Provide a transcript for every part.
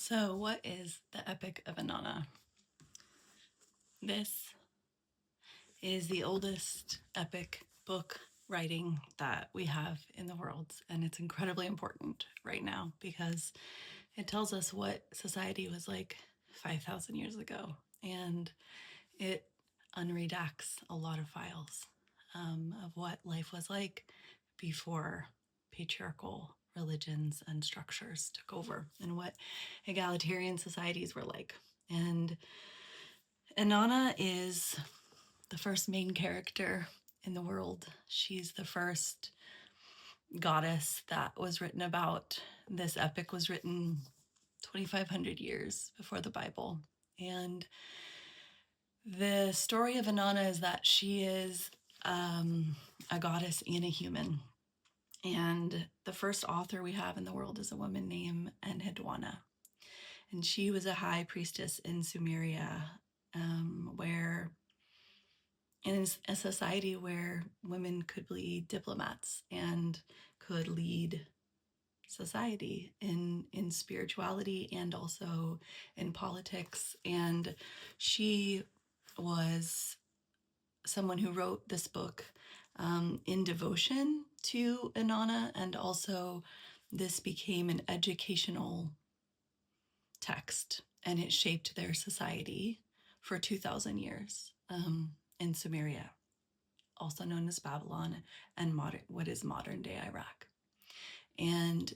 So, what is the Epic of Inanna? This is the oldest epic book writing that we have in the world, and it's incredibly important right now because it tells us what society was like 5,000 years ago, and it unredacts a lot of files of what life was like before patriarchal religions and structures took over and what egalitarian societies were like. And Inanna is the first main character in the world. She's the first goddess that was written about. This epic was written 2,500 years before the Bible. And the story of Inanna is that she is a goddess and a human. And the first author we have in the world is a woman named Enheduanna. And she was a high priestess in Sumeria, where in a society where women could be diplomats and could lead society in spirituality and also in politics. And she was someone who wrote this book in devotion to Inanna, and also this became an educational text, and it shaped their society for 2,000 years in Sumeria, also known as Babylon, and what is modern day Iraq. And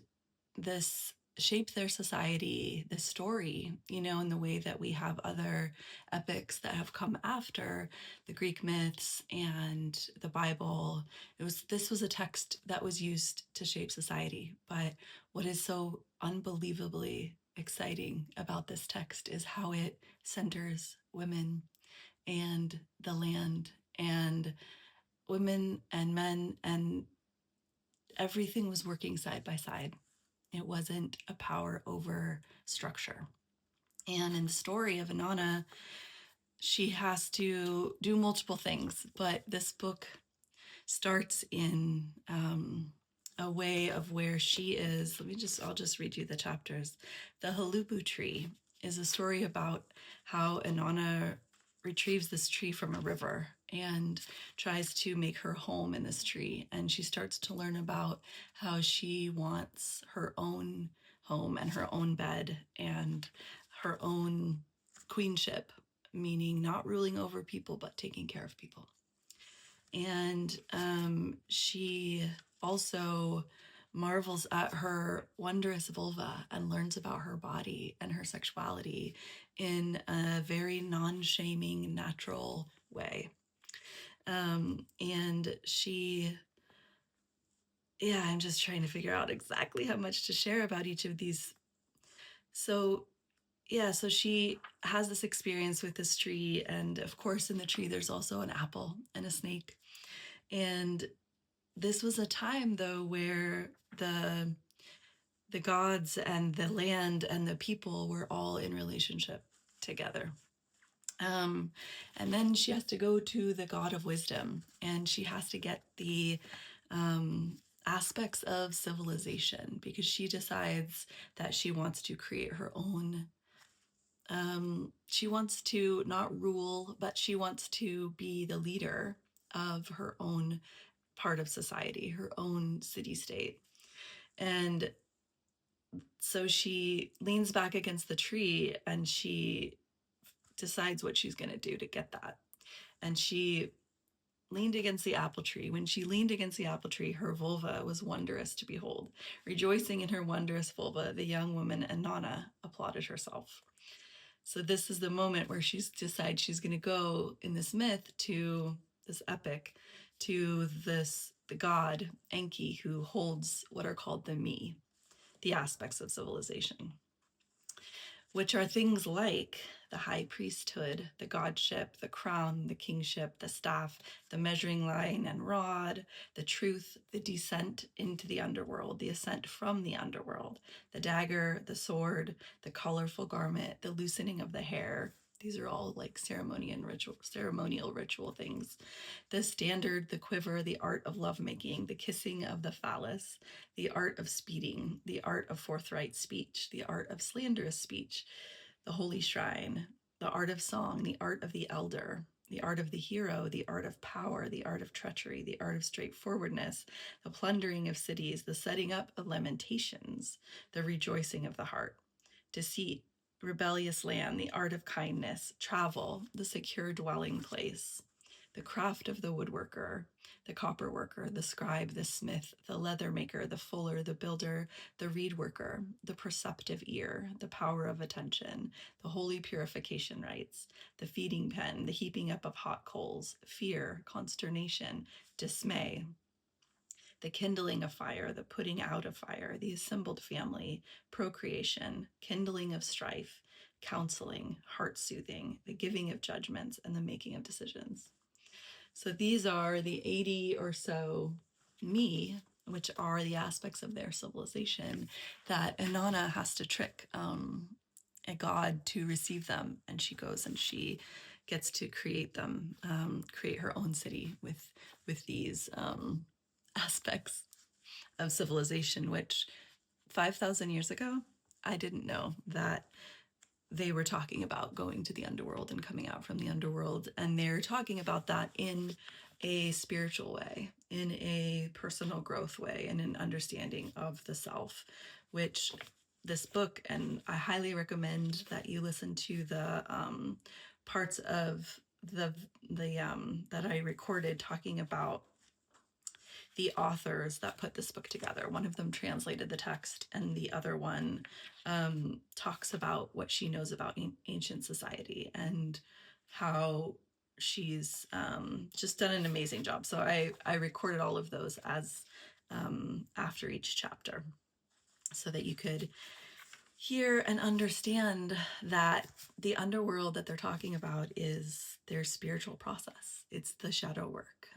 this shaped their society, the story, in the way that we have other epics that have come after the Greek myths and the Bible. This was a text that was used to shape society. But what is so unbelievably exciting about this text is how it centers women and the land and women and men, and everything was working side by side. It wasn't a power over structure. And in the story of Inanna, she has to do multiple things, but this book starts in a way of where she is. I'll just read you the chapters. The Halubu tree is a story about how Inanna retrieves this tree from a river and tries to make her home in this tree. And she starts to learn about how she wants her own home and her own bed and her own queenship, meaning not ruling over people, but taking care of people. And she also marvels at her wondrous vulva and learns about her body and her sexuality in a very non-shaming, natural way. And I'm just trying to figure out exactly how much to share about each of these. So she has this experience with this tree, and of course in the tree there's also an apple and a snake. And this was a time, though, where the gods and the land and the people were all in relationship together. And then she has to go to the God of wisdom, and she has to get the aspects of civilization, because she decides that she wants to create her own. She wants to not rule, but she wants to be the leader of her own part of society, her own city-state. And so she leans back against the tree and she decides what she's going to do to get that. And she leaned against the apple tree. When she leaned against the apple tree, her vulva was wondrous to behold. Rejoicing in her wondrous vulva, the young woman Inanna applauded herself. So this is the moment where she decides she's going to go in this myth, to this epic, to the god Enki, who holds what are called the me, the aspects of civilization, which are things like the high priesthood, the godship, the crown, the kingship, the staff, the measuring line and rod, the truth, the descent into the underworld, the ascent from the underworld, the dagger, the sword, the colorful garment, the loosening of the hair, These are all like ceremonial ritual things. The standard, the quiver, the art of lovemaking, the kissing of the phallus, the art of speeding, the art of forthright speech, the art of slanderous speech, the holy shrine, the art of song, the art of the elder, the art of the hero, the art of power, the art of treachery, the art of straightforwardness, the plundering of cities, the setting up of lamentations, the rejoicing of the heart, deceit, rebellious land, the art of kindness, travel, the secure dwelling place, the craft of the woodworker, the copper worker, the scribe, the smith, the leather maker, the fuller, the builder, the reed worker, the perceptive ear, the power of attention, the holy purification rites, the feeding pen, the heaping up of hot coals, fear, consternation, dismay, the kindling of fire, the putting out of fire, the assembled family, procreation, kindling of strife, counseling, heart soothing, the giving of judgments, and the making of decisions. So these are the 80 or so me, which are the aspects of their civilization that Inanna has to trick a god to receive them. And she goes and she gets to create them, create her own city with these aspects of civilization, which 5,000 years ago, I didn't know that they were talking about going to the underworld and coming out from the underworld. And they're talking about that in a spiritual way, in a personal growth way, and an understanding of the self, which this book, and I highly recommend that you listen to the parts of the that I recorded talking about the authors that put this book together. One of them translated the text, and the other one talks about what she knows about ancient society and how she's just done an amazing job. So I recorded all of those as after each chapter so that you could hear and understand that the underworld that they're talking about is their spiritual process. It's the shadow work.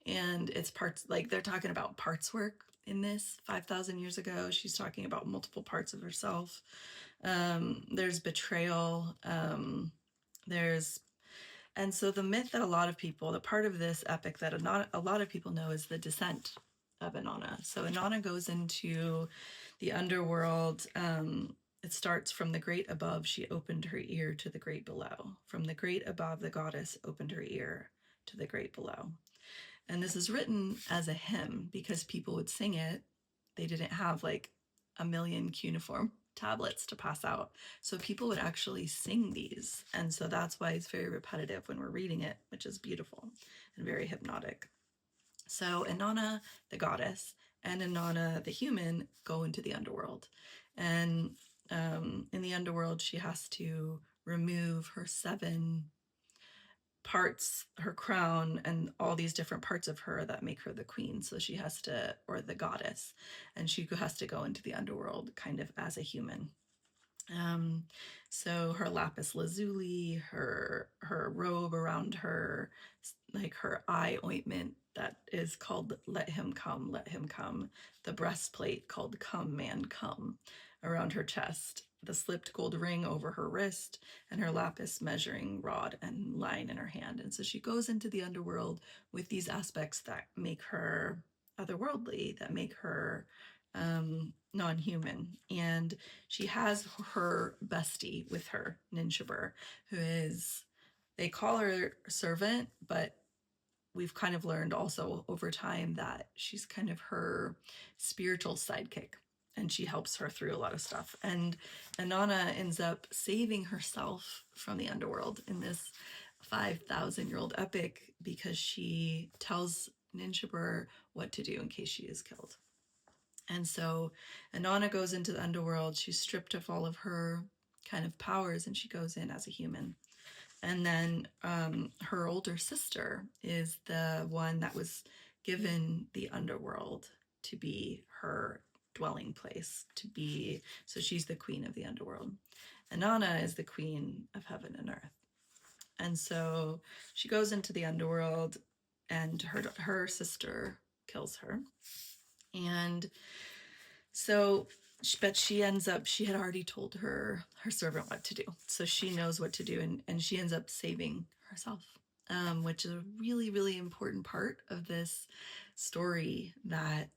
And it's parts, like they're talking about parts work in this 5,000 years ago. She's talking about multiple parts of herself. There's betrayal. And so the myth that a lot of people, the part of this epic that a lot of people know is the descent of Inanna. So Inanna goes into the underworld. It starts from the great above, she opened her ear to the great below. From the great above, the goddess opened her ear to the great below. And this is written as a hymn because people would sing it. They didn't have like a million cuneiform tablets to pass out. So people would actually sing these. And so that's why it's very repetitive when we're reading it, which is beautiful and very hypnotic. So Inanna, the goddess, and Inanna, the human, go into the underworld. And in the underworld, she has to remove her 7 parts, her crown, and all these different parts of her that make her the queen. So she has to, or the goddess, and she has to go into the underworld kind of as a human. So her lapis lazuli, her robe around her, like her eye ointment that is called let him come, the breastplate called come man come around her chest, the slipped gold ring over her wrist, and her lapis measuring rod and line in her hand. And so she goes into the underworld with these aspects that make her otherworldly, that make her non-human. And she has her bestie with her, Ninshubur, who is, they call her servant, but we've kind of learned also over time that she's kind of her spiritual sidekick, and she helps her through a lot of stuff. And Inanna ends up saving herself from the underworld in this 5,000-year-old epic because she tells Ninshubur what to do in case she is killed. And so Inanna goes into the underworld. She's stripped of all of her kind of powers, and she goes in as a human. And then her older sister is the one that was given the underworld to be her dwelling place, to be, so she's the queen of the underworld. Inanna is the queen of heaven and earth. And so she goes into the underworld, and her sister kills her. And so but she ends up, she had already told her servant what to do, so she knows what to do, and she ends up saving herself, which is a really, really important part of this story that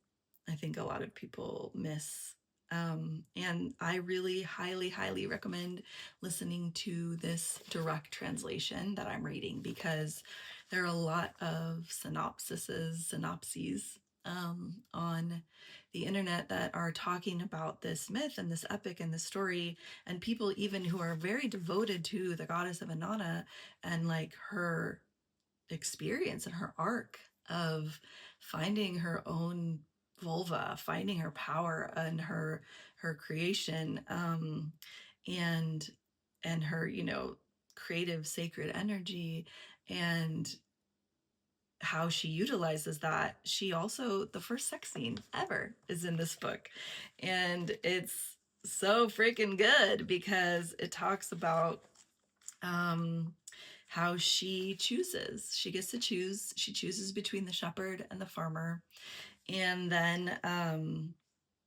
I think a lot of people miss. And I really highly, highly recommend listening to this direct translation that I'm reading, because there are a lot of synopses on the internet that are talking about this myth and this epic and this story, and people even who are very devoted to the goddess of Inanna and like her experience and her arc of finding her own vulva, finding her power and her creation, and her, you know, creative sacred energy, and how she utilizes that. She also, the first sex scene ever is in this book, and it's so freaking good because it talks about how she chooses. She gets to choose. She chooses between the shepherd and the farmer, and then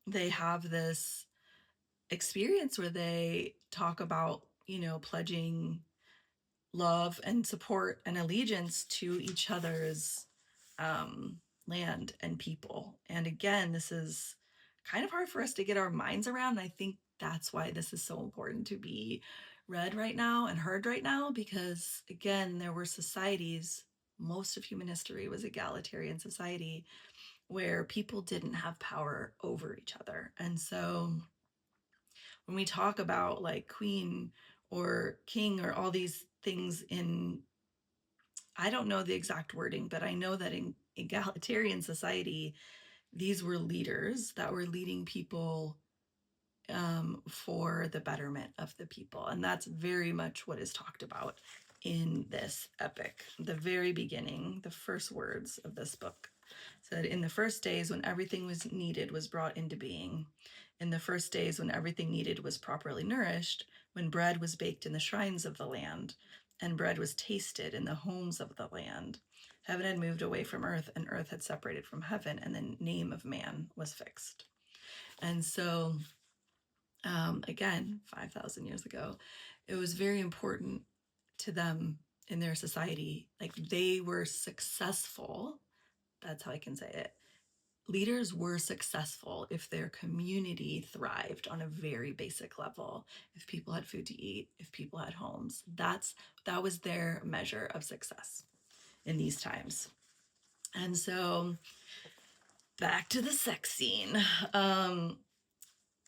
they have this experience where they talk about, you know, pledging love and support and allegiance to each other's land and people. And again, this is kind of hard for us to get our minds around. I think that's why this is so important to be read right now and heard right now, because again, there were societies, most of human history was egalitarian society, where people didn't have power over each other. And so when we talk about like queen or king or all these things in, I don't know the exact wording, but I know that in egalitarian society, these were leaders that were leading people for the betterment of the people. And that's very much what is talked about in this epic. The very beginning, the first words of this book said, "In the first days when everything was needed was brought into being. In the first days when everything needed was properly nourished, when bread was baked in the shrines of the land, and bread was tasted in the homes of the land. Heaven had moved away from earth, and earth had separated from heaven, and the name of man was fixed." And so, again, 5,000 years ago, it was very important to them in their society. Like, they were successful. That's how I can say it. Leaders were successful if their community thrived on a very basic level. If people had food to eat, if people had homes, that was their measure of success in these times. And so back to the sex scene.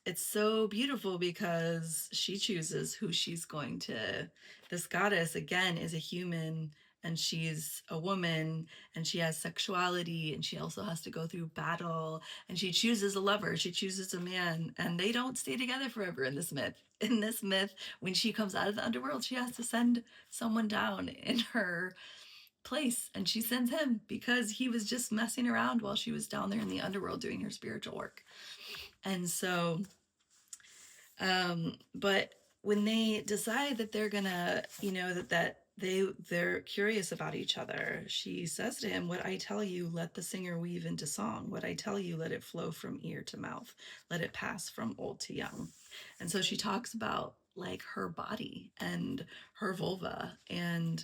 It's so beautiful because she chooses who she's going to. This goddess, again, is a human, and she's a woman, and she has sexuality, and she also has to go through battle, and she chooses a lover, she chooses a man, and they don't stay together forever in this myth. In this myth, when she comes out of the underworld, she has to send someone down in her place, and she sends him because he was just messing around while she was down there in the underworld doing her spiritual work. And so but when they decide that they're gonna, you know, that they're curious about each other, she says to him, "What I tell you, let the singer weave into song. What I tell you, let it flow from ear to mouth. Let it pass from old to young." And so she talks about like her body and her vulva, and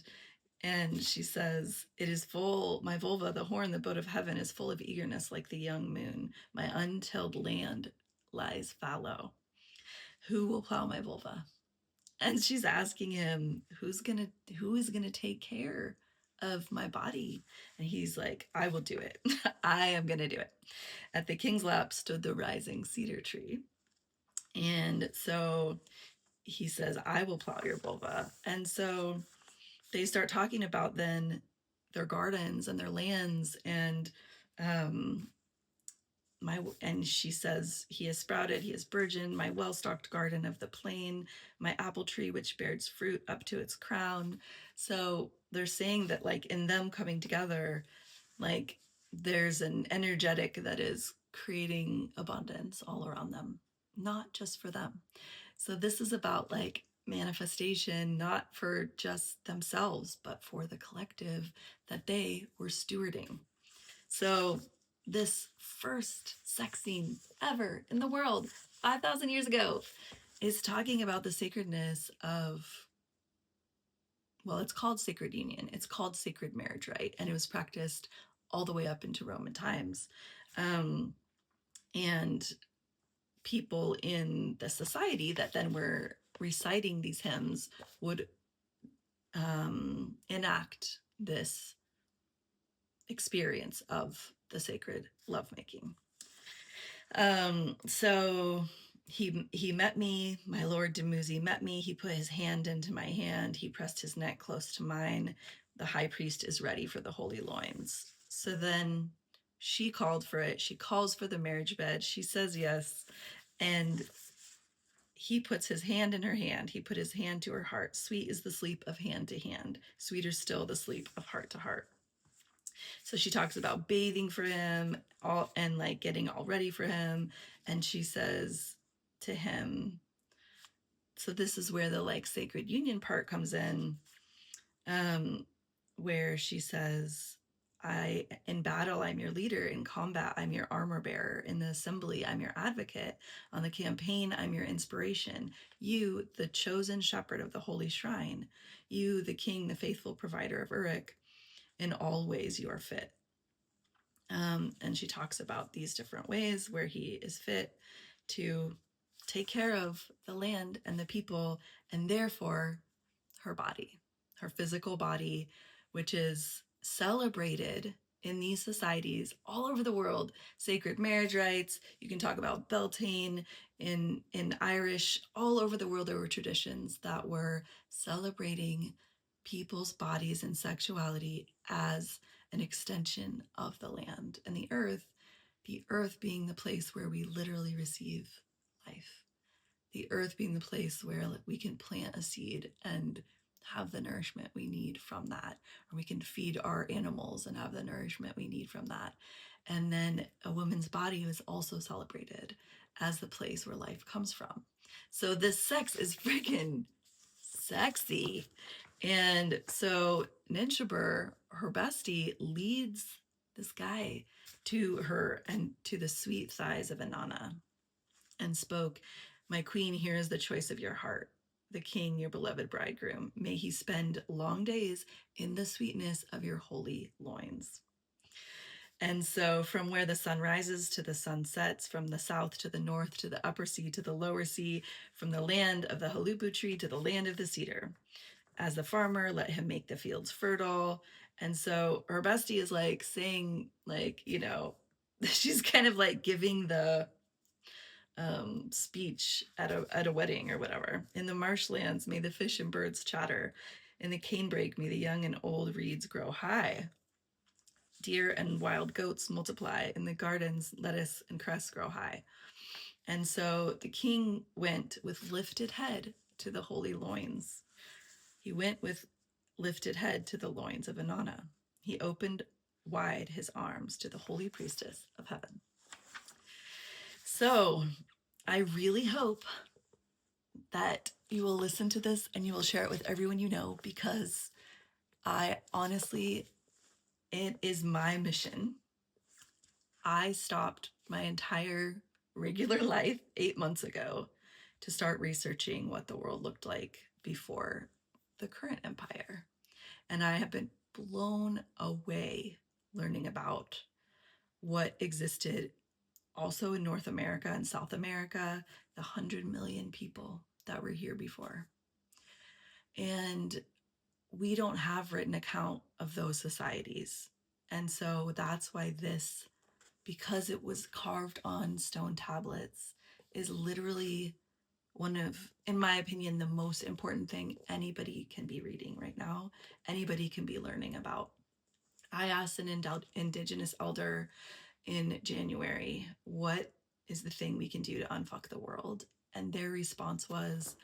she says, "It is full, my vulva, the horn, the boat of heaven, is full of eagerness like the young moon. My untilled land lies fallow. Who will plow my vulva?" And she's asking him, who is gonna take care of my body? And he's like, "I will do it. I am gonna do it." At the king's lap stood the rising cedar tree. And so he says, "I will plow your vulva." And so they start talking about then their gardens and their lands, and um, and she says, "He has sprouted, he has burgeoned, my well-stocked garden of the plain, my apple tree which bears fruit up to its crown." So they're saying that like in them coming together, like there's an energetic that is creating abundance all around them, not just for them. So this is about like manifestation, not for just themselves, but for the collective that they were stewarding. So this first sex scene ever in the world 5,000 years ago, is talking about the sacredness of, well, it's called sacred union. It's called sacred marriage, right? And it was practiced all the way up into Roman times. And people in the society that then were reciting these hymns would enact this experience of the sacred lovemaking. So he met me. My Lord Dumuzi met me. He put his hand into my hand. He pressed his neck close to mine. The high priest is ready for the holy loins. So then she called for it. She calls for the marriage bed. She says yes. And he puts his hand in her hand. He put his hand to her heart. Sweet is the sleep of hand to hand. Sweeter still the sleep of heart to heart. So she talks about bathing for him all and like getting all ready for him. And she says to him, so this is where the like sacred union part comes in, where she says, in battle, I'm your leader. In combat, I'm your armor bearer. In the assembly, I'm your advocate. On the campaign, I'm your inspiration. You, the chosen shepherd of the holy shrine. You, the king, the faithful provider of Uruk. In all ways, you are fit. And she talks about these different ways where he is fit to take care of the land and the people, and therefore her body, her physical body, which is celebrated in these societies all over the world. Sacred marriage rites. You can talk about Beltane in Irish. All over the world, there were traditions that were celebrating people's bodies and sexuality as an extension of the land and the earth being the place where we literally receive life, the earth being the place where we can plant a seed and have the nourishment we need from that, or we can feed our animals and have the nourishment we need from that. And then a woman's body is also celebrated as the place where life comes from. So this sex is freaking sexy. And so Ninshubur, her bestie, leads this guy to her and to the sweet thighs of Inanna and spoke, my queen, here is the choice of your heart. The king, your beloved bridegroom, may he spend long days in the sweetness of your holy loins. And so from where the sun rises to the sun sets, from the south to the north, to the upper sea to the lower sea, from the land of the halupu tree to the land of the cedar. As the farmer, let him make the fields fertile. And so her bestie is like saying, like, you know, she's kind of like giving the speech at a wedding or whatever. In the marshlands, may the fish and birds chatter. In the canebrake, may the young and old reeds grow high. Deer and wild goats multiply. In the gardens, lettuce and cress grow high. And so the king went with lifted head to the holy loins. He went with lifted head to the loins of Inanna. He opened wide his arms to the holy priestess of heaven. So I really hope that you will listen to this and you will share it with everyone you know, because I honestly, it is my mission. I stopped my entire regular life 8 months ago to start researching what the world looked like before the current empire. And I have been blown away learning about what existed also in North America and South America, the 100 million people that were here before. And we don't have written account of those societies. And so that's why this, because it was carved on stone tablets, is literally one of, in my opinion, the most important thing anybody can be reading right now, anybody can be learning about. I asked an Indigenous elder in January, what is the thing we can do to unfuck the world? And their response was,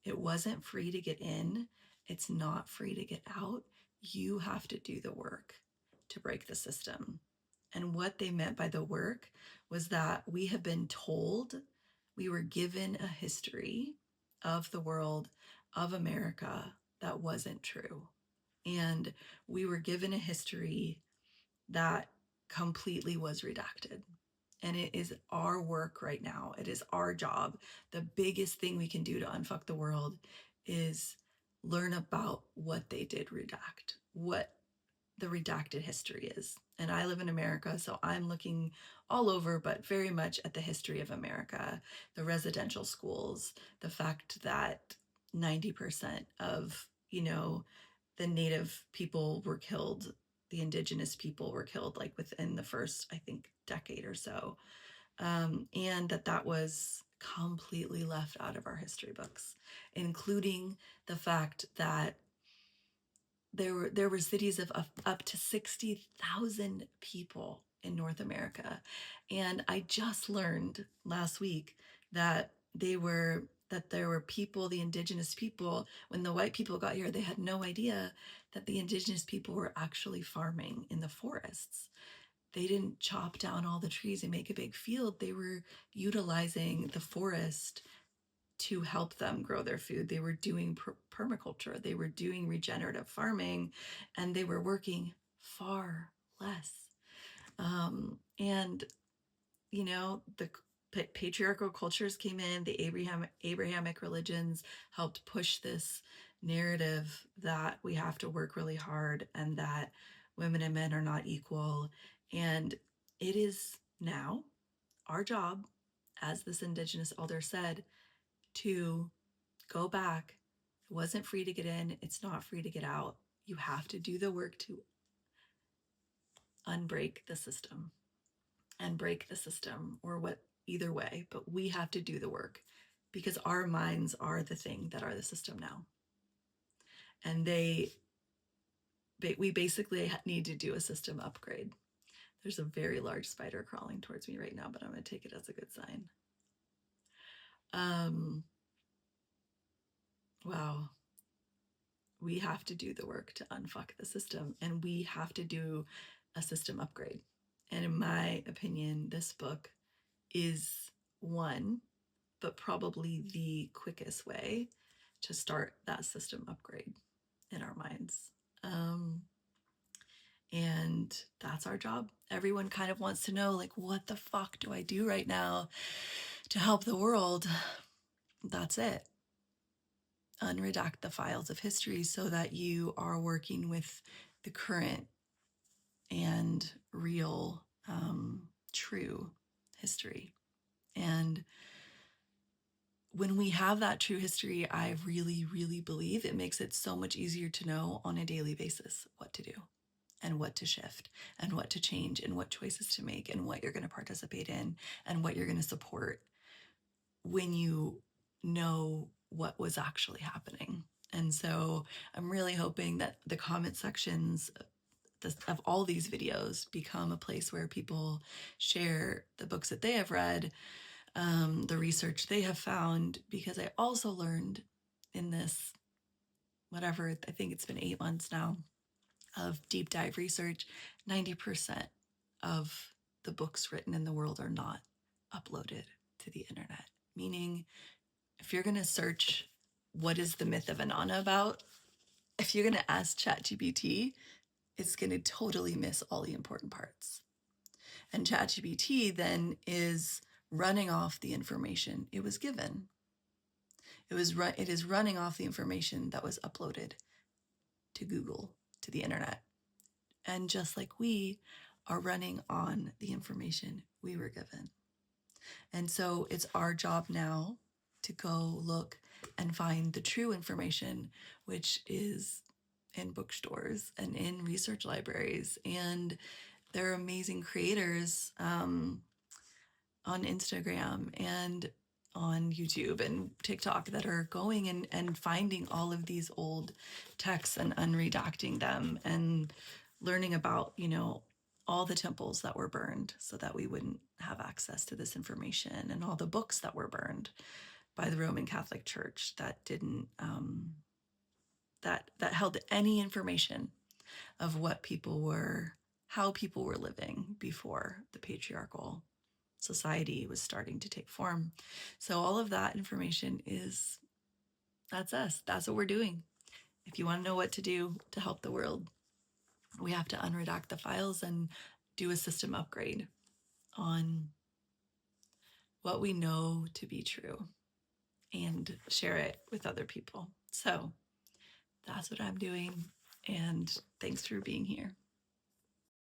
it wasn't free to get in. It's not free to get out. You have to do the work to break the system. And what they meant by the work was that we have been told, we were given a history of the world, of America, that wasn't true. And we were given a history that completely was redacted. And it is our work right now. It is our job. The biggest thing we can do to unfuck the world is learn about what they did redact, what the redacted history is. And I live in America, so I'm looking all over, but very much at the history of America, the residential schools, the fact that 90% of, the native people were killed, the indigenous people were killed like within the first, I think, decade or so. And that was completely left out of our history books, including the fact that there were cities of up to 60,000 people in North America. And I just learned last week that there were people, the indigenous people, when the white people got here, they had no idea that the indigenous people were actually farming in the forests. They didn't chop down all the trees and make a big field. They were utilizing the forest to help them grow their food. They were doing permaculture, they were doing regenerative farming, and they were working far less. And, the patriarchal cultures came in, the Abrahamic religions helped push this narrative that we have to work really hard and that women and men are not equal. And it is now our job, as this Indigenous elder said, to go back. It wasn't free to get in. It's not free to get out. You have to do the work to unbreak the system and break the system, or what, either way. But we have to do the work because our minds are the thing that are the system now. And we basically need to do a system upgrade. There's a very large spider crawling towards me right now, but I'm going to take it as a good sign. Wow. We have to do the work to unfuck the system, and we have to do a system upgrade. And in my opinion, this book is one, but probably the quickest way to start that system upgrade in our minds. And that's our job. Everyone kind of wants to know, like, what the fuck do I do right now to help the world? That's it. Unredact the files of history so that you are working with the current and real, true history. And when we have that true history, I really, really believe it makes it so much easier to know on a daily basis what to do and what to shift and what to change and what choices to make and what you're going to participate in and what you're going to support when you know what was actually happening. And so I'm really hoping that the comment sections of all these videos become a place where people share the books that they have read, the research they have found, because I also learned in this, whatever, I think it's been 8 months now of deep dive research, 90% of the books written in the world are not uploaded to the internet. Meaning, if you're going to search what is the myth of Inanna about, if you're going to ask ChatGPT, it's going to totally miss all the important parts. And ChatGPT then is running off the information it was given. It is running off the information that was uploaded to Google, to the internet. And just like we are running on the information we were given. And so it's our job now to go look and find the true information, which is in bookstores and in research libraries. And there are amazing creators on Instagram and on YouTube and TikTok that are going and finding all of these old texts and unredacting them and learning about, all the temples that were burned so that we wouldn't have access to this information, and all the books that were burned by the Roman Catholic Church that didn't, that held any information of how people were living before the patriarchal society was starting to take form. So all of that information that's us. That's what we're doing. If you want to know what to do to help the world, we have to unredact the files and do a system upgrade on what we know to be true and share it with other people. So that's what I'm doing. And thanks for being here.